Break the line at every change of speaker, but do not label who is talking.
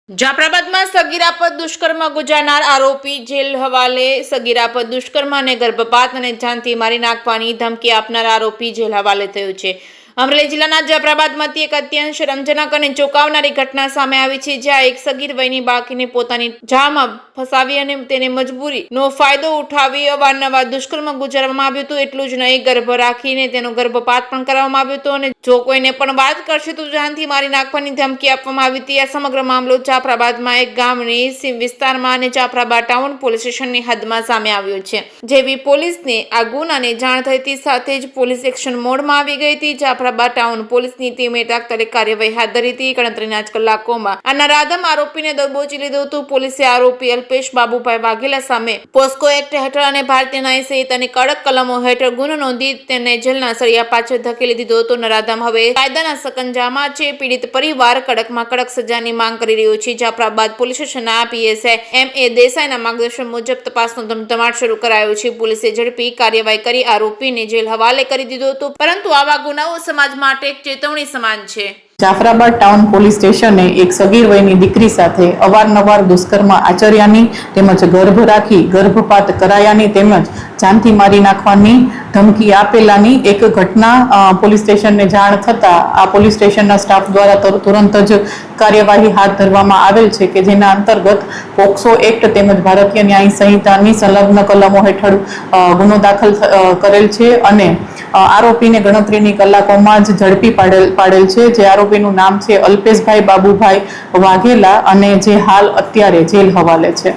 જાફરાબાદમાં સગીરા પર દુષ્કર્મ ગુજારનાર આરોપી જેલ હવાલે। સગીરા પર દુષ્કર્મ અને ગર્ભપાત અને જાનથી મારી નાખવાની ધમકી આપનાર આરોપી જેલ હવાલે થયો છે। અમરેલી જિલ્લાના જાફરાબાદમાંથી એક અત્યંત શરમજનક અને ચોંકાવનારી ઘટના સામે આવી છે, જ્યાં એક સગીર વયની બાળકીને પોતાની જાળમાં ફસાવી અને તેને મજબૂરીનો ફાયદો ઉઠાવી અવારનવાર દુષ્કર્મ ગુજારવામાં આવ્યું હતું। એટલું જ નહીં, ગર્ભ રાખીને તેનો ગર્ભપાત પણ કરવામાં આવ્યો હતો અને જો કોઈને પણ વાત કરશે તો જાનથી મારી નાખવાની ધમકી આપવામાં આવી હતી। આ સમગ્ર મામલો જાફરાબાદમાં એક ગામની સીમ વિસ્તારમાં અને જાફરાબાદ ટાઉન પોલીસ સ્ટેશનની હદમાં સામે આવ્યો છે। જેવી પોલીસને આ ગુનાની જાણ થઈ હતી, સાથે જ પોલીસ એક્શન મોડમાં આવી ગઈ હતી। જાફરાબાદ ટાઉન પોલીસની ટીમે તાત્કાલિક કાર્યવાહી હાથ ધરી હતી। ગણતરીના જ કલાકોમાં આ નરાધમ આરોપીને દબોચી લીધો હતો। પોલીસે આરોપી અલ્પેશ બાબુભાઈ વાઘેલા સામે પોસ્કો એક્ટ હેઠળ અને ભારતીય ન્યાય સંહિતાની કડક કલમો હેઠળ ગુનો નોંધી તેને જેલના સળિયા પાછળ ધકેલી દીધો હતો। નરાધમ હવે કાયદાના સકંજામાં છે। પીડિત પરિવાર કડકમાં કડક સજાની માંગ કરી રહ્યો છે। જાફરાબાદ પોલીસ સ્ટેશનના પીએસઆઈ એમ.એ. દેસાઈના માર્ગદર્શન મુજબ તપાસનો ધમધમાટ શરૂ કરાયો છે। પોલીસે ઝડપી કાર્યવાહી કરી આરોપીને જેલ હવાલે કરી દીધો હતો, પરંતુ આવા ગુનાઓ સમાજ માટે એક ચેતવણી સમાન છે।
જાફરાબાદ ટાઉન પોલીસ સ્ટેશને એક સગીર વયની દીકરી સાથે અવારનવાર દુષ્કર્મ આચર્યાની તેમજ ગર્ભ રાખી ગર્ભપાત કરાયાની તેમજ જાનથી મારી નાખવાની ધમકી આપેલાની એક ઘટના પોલીસ સ્ટેશનને જાણ થતાં આ પોલીસ સ્ટેશનના સ્ટાફ દ્વારા તુરંત જ કાર્યવાહી હાથ ધરવામાં આવેલ છે, કે જેના અંતર્ગત પોક્સો એક્ટ તેમજ ભારતીય ન્યાય સંહિતાની સંલગ્ન કલમો હેઠળ ગુનો દાખલ કરેલ છે અને આરોપીને ગણતરીની કલાકોમાં જ ઝડપી પાડેલ છે। જે આરોપીનું નામ છે અલ્પેશભાઈ બાબુભાઈ વાઘેલા અને જે હાલ અત્યારે જેલ હવાલે છે।